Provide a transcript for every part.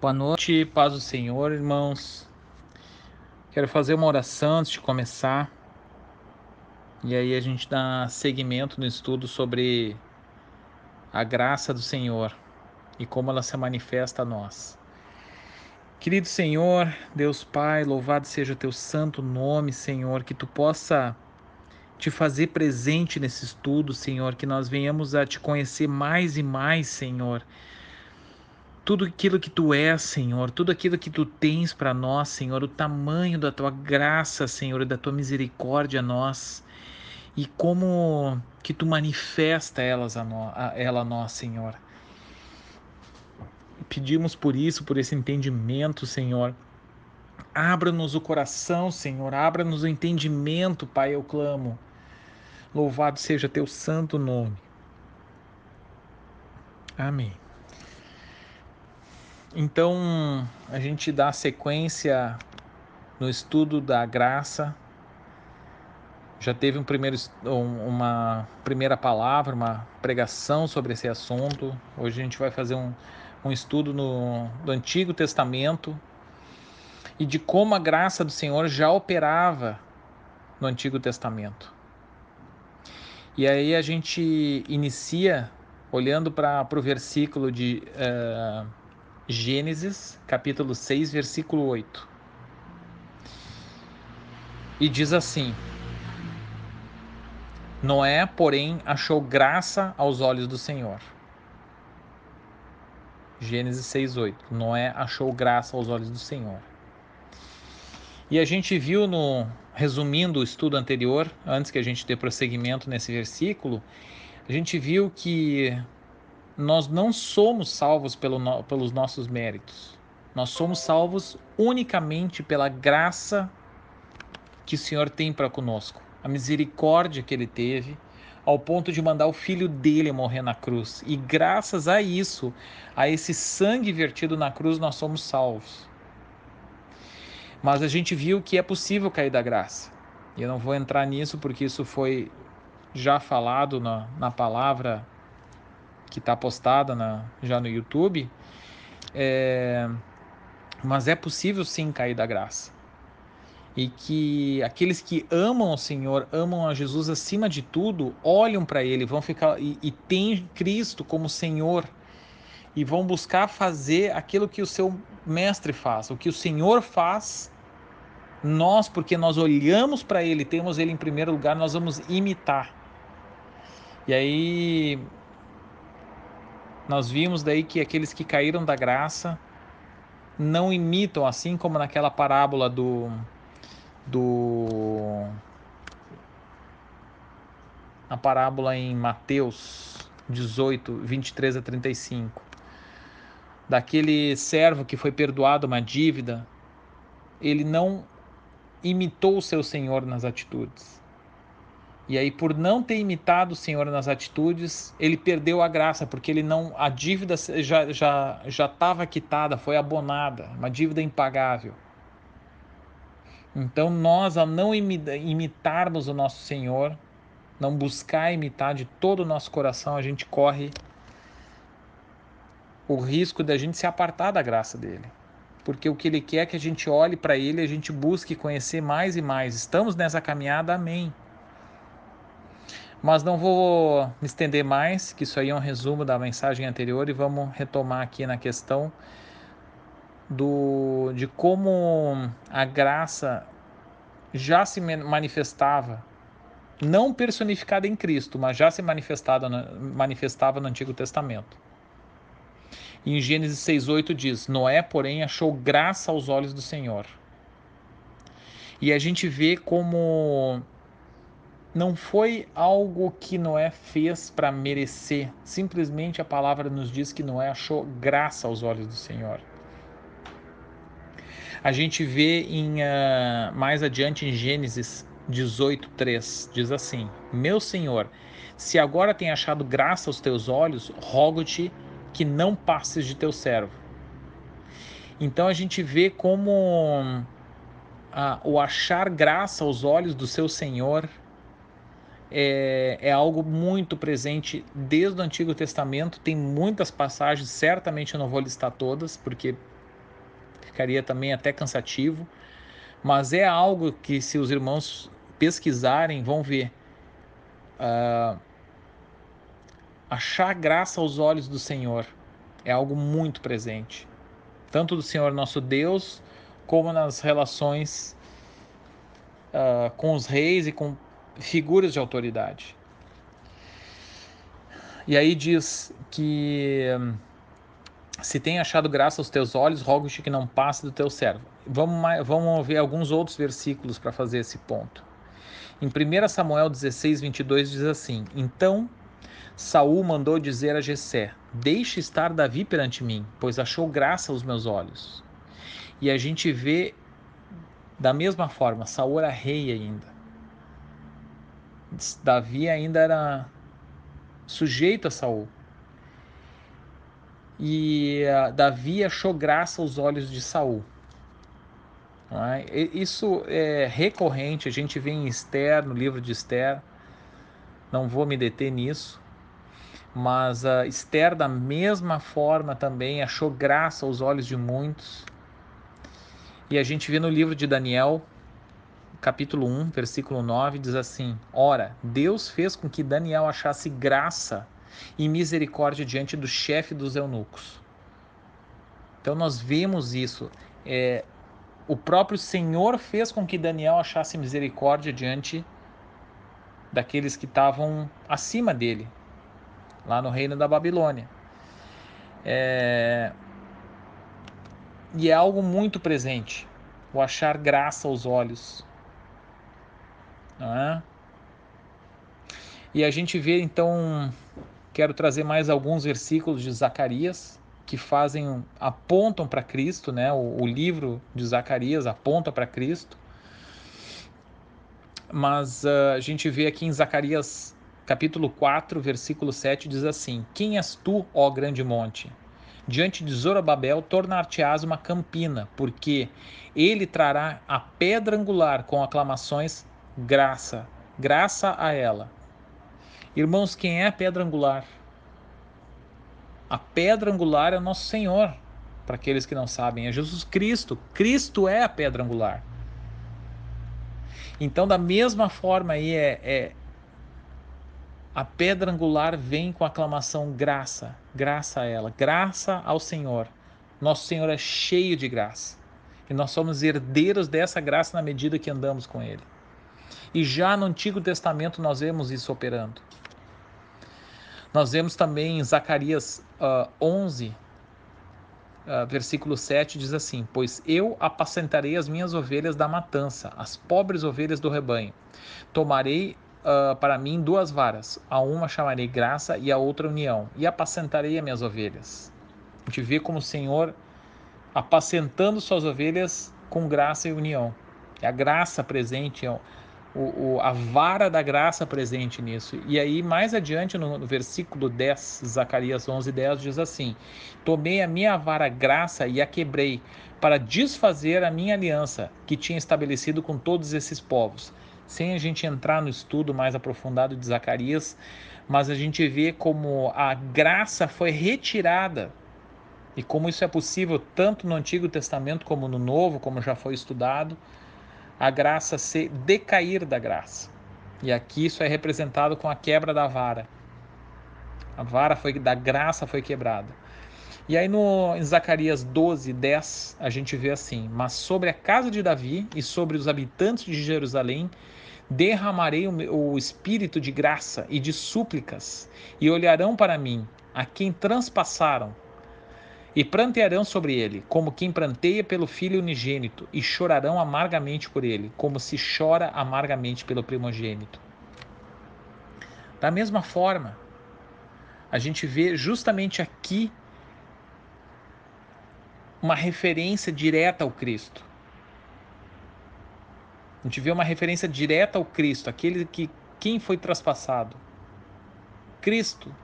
Boa noite, paz do Senhor, irmãos. Quero fazer uma oração antes de começar. E aí a gente dá seguimento no estudo sobre a graça do Senhor e como ela se manifesta a nós. Querido Senhor, Deus Pai, louvado seja o teu santo nome, Senhor, que tu possa te fazer presente nesse estudo, Senhor, que nós venhamos a te conhecer mais e mais, Senhor. Tudo aquilo que tu és, Senhor, tudo aquilo que tu tens para nós, Senhor, o tamanho da tua graça, Senhor, e da tua misericórdia a nós, e como que tu manifesta ela a nós, Senhor. Pedimos por isso, por esse entendimento, Senhor. Abra-nos o coração, Senhor, abra-nos o entendimento, Pai, eu clamo. Louvado seja teu santo nome. Amém. Então, a gente dá sequência no estudo da graça. Já teve uma primeira palavra, uma pregação sobre esse assunto. Hoje a gente vai fazer um estudo do Antigo Testamento e de como a graça do Senhor já operava no Antigo Testamento. E aí a gente inicia olhando para o versículo de Gênesis, capítulo 6, versículo 8. E diz assim: Noé, porém, achou graça aos olhos do Senhor. Gênesis 6:8. Noé achou graça aos olhos do Senhor. E a gente viu resumindo o estudo anterior, antes que a gente dê prosseguimento nesse versículo, a gente viu que nós não somos salvos pelos nossos méritos. Nós somos salvos unicamente pela graça que o Senhor tem para conosco, a misericórdia que Ele teve, ao ponto de mandar o Filho dele morrer na cruz. E graças a isso, a esse sangue vertido na cruz, nós somos salvos. Mas a gente viu que é possível cair da graça. E eu não vou entrar nisso porque isso foi já falado na palavra que está postada já no YouTube. Mas é possível sim cair da graça. E que aqueles que amam o Senhor, amam a Jesus acima de tudo, olham para Ele, vão ficar e têm Cristo como Senhor e vão buscar fazer aquilo que o seu mestre faz, o que o Senhor faz. Nós, porque nós olhamos para Ele, temos Ele em primeiro lugar, nós vamos imitar. E aí nós vimos daí que aqueles que caíram da graça não imitam, assim como naquela parábola a parábola em Mateus 18, 23 a 35, daquele servo que foi perdoado uma dívida. Ele não imitou o seu senhor nas atitudes. E aí, por não ter imitado o Senhor nas atitudes, ele perdeu a graça, porque a dívida já estava quitada, foi abonada, uma dívida impagável. Então, nós, ao não imitarmos o nosso Senhor, não buscar imitar de todo o nosso coração, a gente corre o risco de a gente se apartar da graça dele. Porque o que ele quer é que a gente olhe para ele, a gente busque conhecer mais e mais. Estamos nessa caminhada, amém. Mas não vou me estender mais, que isso aí é um resumo da mensagem anterior, e vamos retomar aqui na questão de como a graça já se manifestava, não personificada em Cristo, mas já se manifestava no Antigo Testamento. E em Gênesis 6:8 diz: Noé, porém, achou graça aos olhos do Senhor. E a gente vê como não foi algo que Noé fez para merecer. Simplesmente a palavra nos diz que Noé achou graça aos olhos do Senhor. A gente vê mais adiante em Gênesis 18:3, diz assim: Meu Senhor, se agora tem achado graça aos teus olhos, rogo-te que não passes de teu servo. Então a gente vê como o achar graça aos olhos do seu Senhor é algo muito presente desde o Antigo Testamento. Tem muitas passagens, certamente eu não vou listar todas, porque ficaria também até cansativo, mas é algo que, se os irmãos pesquisarem, vão ver. Achar graça aos olhos do Senhor é algo muito presente, tanto do Senhor nosso Deus, como nas relações com os reis e com figuras de autoridade. E aí diz que se tem achado graça aos teus olhos, rogo-te que não passe do teu servo. Vamos ver alguns outros versículos para fazer esse ponto. Em 1 Samuel 16, 22 diz assim: Então Saul mandou dizer a Jessé: Deixe estar Davi perante mim, pois achou graça aos meus olhos. E a gente vê da mesma forma, Saul era rei ainda. Davi ainda era sujeito a Saul. E Davi achou graça aos olhos de Saul. Não é? Isso é recorrente, a gente vê em Esther, no livro de Esther. Não vou me deter nisso, mas Esther da mesma forma também achou graça aos olhos de muitos. E a gente vê no livro de Daniel, capítulo 1, versículo 9, diz assim: Ora, Deus fez com que Daniel achasse graça e misericórdia diante do chefe dos eunucos. Então nós vemos isso. O próprio Senhor fez com que Daniel achasse misericórdia diante daqueles que estavam acima dele, lá no reino da Babilônia. E é algo muito presente, o achar graça aos olhos. Não é? E a gente vê, então, quero trazer mais alguns versículos de Zacarias que apontam para Cristo, né? O livro de Zacarias aponta para Cristo. Mas a gente vê aqui em Zacarias capítulo 4, versículo 7, diz assim: Quem és tu, ó grande monte? Diante de Zorobabel tornar-te-ás uma campina, porque ele trará a pedra angular com aclamações, graça a ela. Irmãos, quem é a pedra angular? A pedra angular é o nosso Senhor. Para aqueles que não sabem, é Jesus Cristo. Cristo é a pedra angular. Então, da mesma forma aí, a pedra angular vem com a aclamação graça a ela, graça ao Senhor. Nosso Senhor é cheio de graça. E nós somos herdeiros dessa graça na medida que andamos com Ele. E já no Antigo Testamento nós vemos isso operando. Nós vemos também em Zacarias 11, versículo 7, diz assim: Pois eu apacentarei as minhas ovelhas da matança, as pobres ovelhas do rebanho. Tomarei para mim 2 varas, a uma chamarei graça e a outra união, e apacentarei as minhas ovelhas. A gente vê como o Senhor apacentando suas ovelhas com graça e união. É a graça presente, a vara da graça presente nisso. E aí, mais adiante, no versículo 10, Zacarias 11, 10, diz assim: Tomei a minha vara graça e a quebrei, para desfazer a minha aliança, que tinha estabelecido com todos esses povos. Sem a gente entrar no estudo mais aprofundado de Zacarias, mas a gente vê como a graça foi retirada, e como isso é possível tanto no Antigo Testamento como no Novo, como já foi estudado, a graça se decair da graça. E aqui isso é representado com a quebra da vara. A vara da graça foi quebrada. E aí em Zacarias 12, 10, a gente vê assim: Mas sobre a casa de Davi e sobre os habitantes de Jerusalém derramarei o espírito de graça e de súplicas, e olharão para mim, a quem transpassaram, e prantearão sobre ele, como quem pranteia pelo filho unigênito, e chorarão amargamente por ele, como se chora amargamente pelo primogênito. Da mesma forma, a gente vê justamente aqui uma referência direta ao Cristo. A gente vê uma referência direta ao Cristo, quem foi traspassado? Cristo.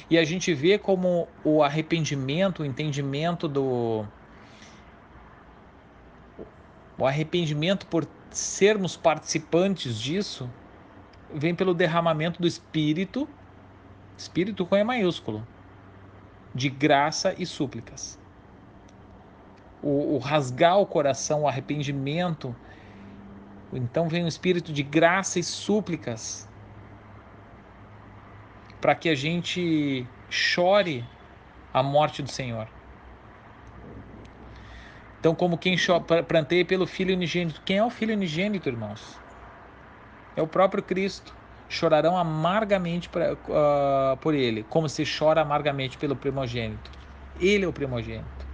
E a gente vê como o arrependimento, o entendimento o arrependimento por sermos participantes disso, vem pelo derramamento do Espírito com E maiúsculo, de graça e súplicas. o rasgar o coração, o arrependimento. Então vem um espírito de graça e súplicas para que a gente chore a morte do Senhor. Então, como quem pranteia pelo Filho unigênito. Quem é o Filho unigênito, irmãos? É o próprio Cristo. Chorarão amargamente por ele, como se chora amargamente pelo primogênito. Ele é o primogênito.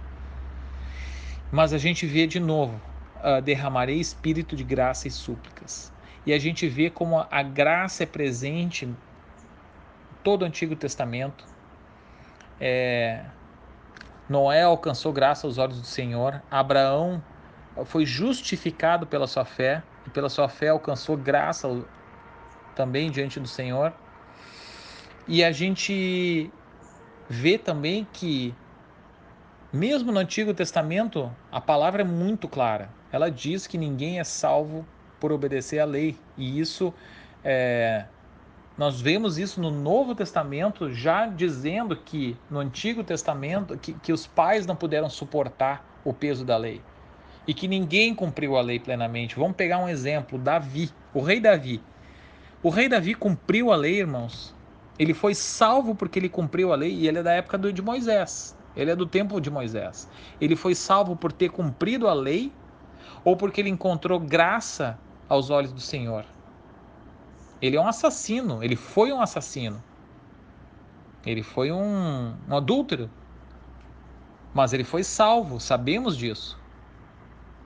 Mas a gente vê de novo, derramarei espírito de graça e súplicas. E a gente vê como a graça é presente em todo o Antigo Testamento. Noé alcançou graça aos olhos do Senhor. Abraão foi justificado pela sua fé, e pela sua fé alcançou graça também diante do Senhor. E a gente vê também que, mesmo no Antigo Testamento, a palavra é muito clara. Ela diz que ninguém é salvo por obedecer à lei. E isso, nós vemos isso no Novo Testamento, já dizendo que no Antigo Testamento, que os pais não puderam suportar o peso da lei. E que ninguém cumpriu a lei plenamente. Vamos pegar um exemplo, Davi, o rei Davi. O rei Davi cumpriu a lei, irmãos. Ele foi salvo porque ele cumpriu a lei, e ele é da época de Moisés. Ele é do tempo de Moisés. Ele foi salvo por ter cumprido a lei ou porque ele encontrou graça aos olhos do Senhor? Ele é um assassino, ele foi um assassino. Ele foi um adúltero. Mas ele foi salvo, sabemos disso.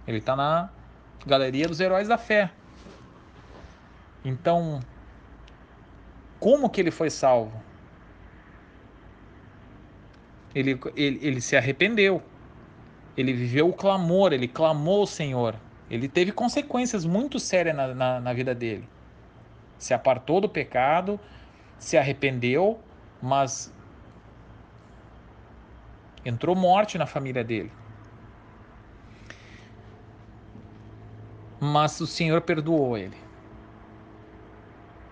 Ele está na galeria dos heróis da fé. Então, como que ele foi salvo? Ele se arrependeu. Ele viveu o clamor, ele clamou ao Senhor. Ele teve consequências muito sérias na vida dele. Se apartou do pecado, se arrependeu, mas entrou morte na família dele. Mas o Senhor perdoou ele.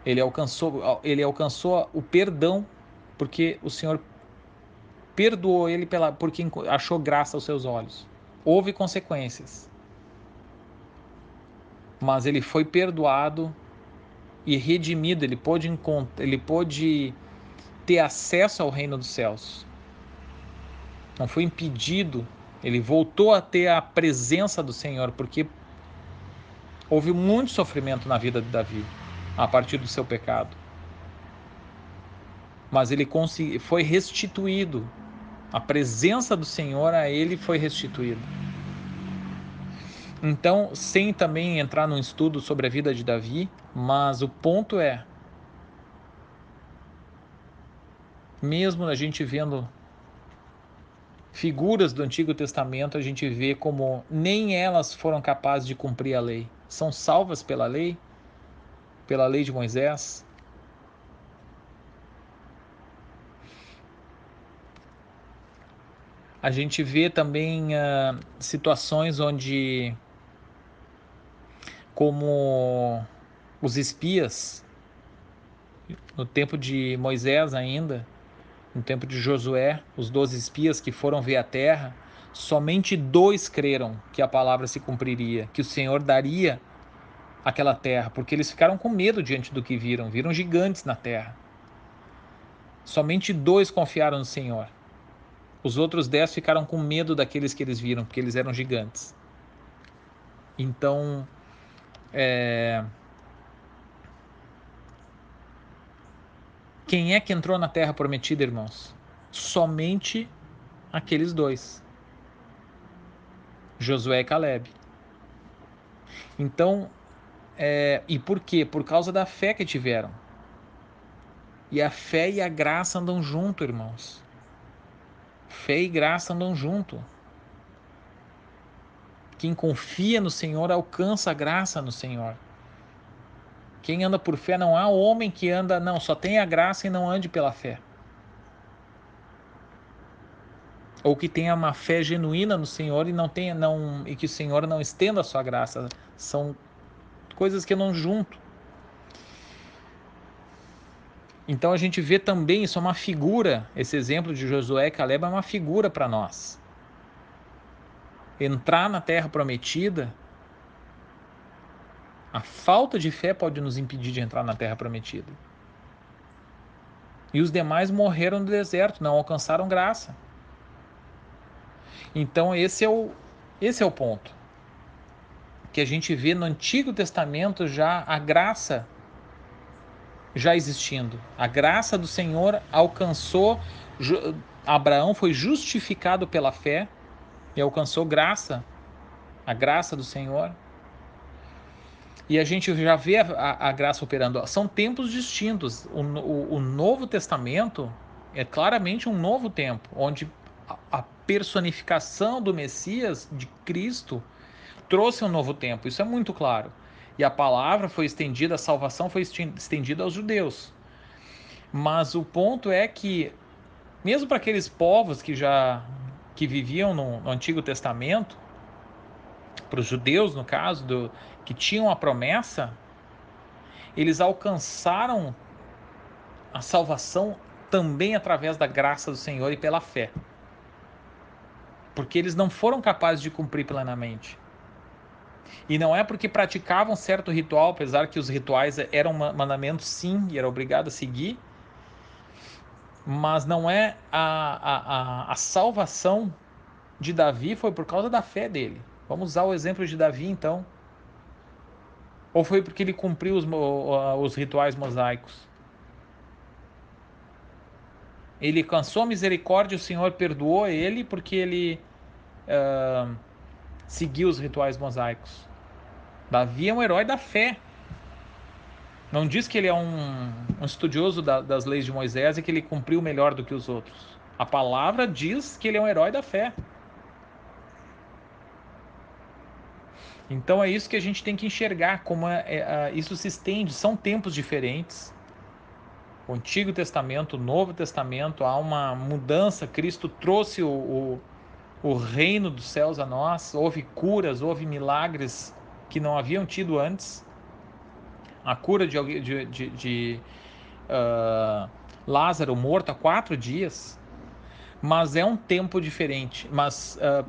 Ele alcançou o perdão, porque o Senhor perdoou ele porque achou graça aos seus olhos. Houve consequências, mas ele foi perdoado e redimido. Ele pôde ter acesso ao reino dos céus. Não foi impedido. Ele voltou a ter a presença do Senhor, porque houve muito sofrimento na vida de Davi a partir do seu pecado. Mas ele foi restituído. A presença do Senhor a ele foi restituída. Então, sem também entrar num estudo sobre a vida de Davi, mas o ponto é, mesmo a gente vendo figuras do Antigo Testamento, a gente vê como nem elas foram capazes de cumprir a lei. São salvas pela lei de Moisés. A gente vê também situações onde, como os espias, no tempo de Moisés ainda, no tempo de Josué, os 12 espias que foram ver a terra, somente 2 creram que a palavra se cumpriria, que o Senhor daria aquela terra, porque eles ficaram com medo diante do que viram gigantes na terra. Somente 2 confiaram no Senhor. Os outros 10 ficaram com medo daqueles que eles viram, porque eles eram gigantes. Então, quem é que entrou na terra prometida, irmãos? Somente aqueles 2, Josué e Caleb. Então, e por quê? Por causa da fé que tiveram. E a fé e a graça andam junto, irmãos. Fé e graça andam junto. Quem confia no Senhor alcança a graça no Senhor. Quem anda por fé, não há homem que anda, não, só tem a graça e não ande pela fé. Ou que tenha uma fé genuína no Senhor e que o Senhor não estenda a sua graça. São coisas que não junto. Então a gente vê também, isso é uma figura, esse exemplo de Josué e Caleb é uma figura para nós. entrar na terra prometida, a falta de fé pode nos impedir de entrar na terra prometida. E os demais morreram no deserto, não alcançaram graça. Então esse é o ponto. Que a gente vê no Antigo Testamento já a graça já existindo. A graça do Senhor alcançou, Abraão foi justificado pela fé e alcançou graça, a graça do Senhor. E a gente já vê a graça operando. São tempos distintos. O Novo Testamento é claramente um novo tempo, onde a personificação do Messias, de Cristo, trouxe um novo tempo. Isso é muito claro. E a palavra foi estendida, a salvação foi estendida aos judeus. Mas o ponto é que, mesmo para aqueles povos que viviam no Antigo Testamento, para os judeus, no caso, que tinham a promessa, eles alcançaram a salvação também através da graça do Senhor e pela fé. Porque eles não foram capazes de cumprir plenamente. E não é porque praticavam certo ritual, apesar que os rituais eram mandamentos sim, e era obrigado a seguir, mas não é a salvação de Davi foi por causa da fé dele. Vamos usar o exemplo de Davi então. Ou foi porque ele cumpriu os rituais mosaicos? Ele alcançou a misericórdia, o Senhor perdoou ele porque ele seguiu os rituais mosaicos. Davi é um herói da fé. Não diz que ele é um estudioso das leis de Moisés e que ele cumpriu melhor do que os outros. A palavra diz que ele é um herói da fé. Então é isso que a gente tem que enxergar, como isso se estende, são tempos diferentes. O Antigo Testamento, o Novo Testamento, há uma mudança, Cristo trouxe o reino dos céus a nós, houve curas, houve milagres que não haviam tido antes. A cura de Lázaro morto há 4 dias, mas é um tempo diferente, mas é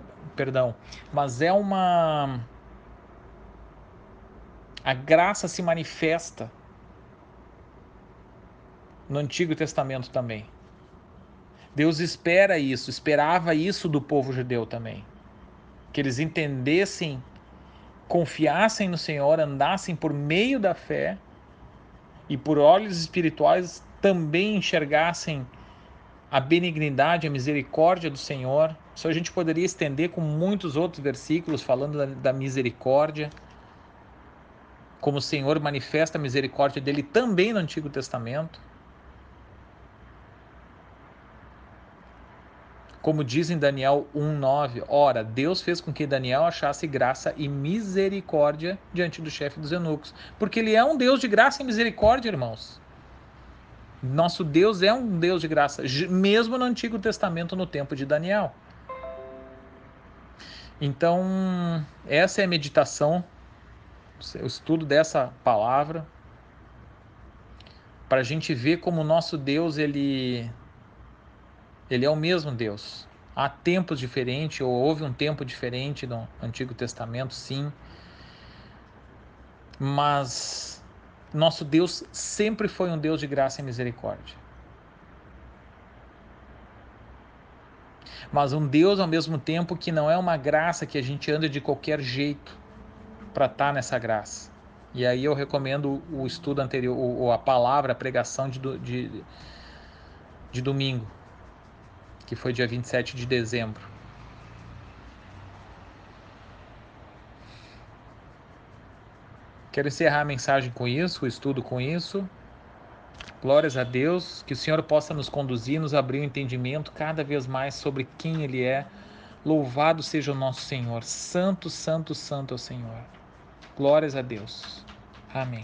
a graça se manifesta no Antigo Testamento também. Deus esperava isso do povo judeu também, que eles entendessem, confiassem no Senhor, andassem por meio da fé e por olhos espirituais também enxergassem a benignidade, a misericórdia do Senhor. Isso a gente poderia estender com muitos outros versículos falando da misericórdia, como o Senhor manifesta a misericórdia dele também no Antigo Testamento. Como diz em Daniel 1:9, ora, Deus fez com que Daniel achasse graça e misericórdia diante do chefe dos eunucos, porque ele é um Deus de graça e misericórdia, irmãos. Nosso Deus é um Deus de graça, mesmo no Antigo Testamento, no tempo de Daniel. Então, essa é a meditação, o estudo dessa palavra, para a gente ver como o nosso Deus, ele é o mesmo Deus. Há tempos diferentes, ou houve um tempo diferente no Antigo Testamento, sim. Mas nosso Deus sempre foi um Deus de graça e misericórdia. Mas um Deus, ao mesmo tempo, que não é uma graça que a gente anda de qualquer jeito para estar nessa graça. E aí eu recomendo o estudo anterior, ou a palavra, a pregação de domingo, que foi dia 27 de dezembro. Quero encerrar a mensagem com isso, o estudo com isso. Glórias a Deus, que o Senhor possa nos conduzir, nos abrir o entendimento cada vez mais sobre quem Ele é. Louvado seja o nosso Senhor. Santo, santo, santo é o Senhor. Glórias a Deus. Amém.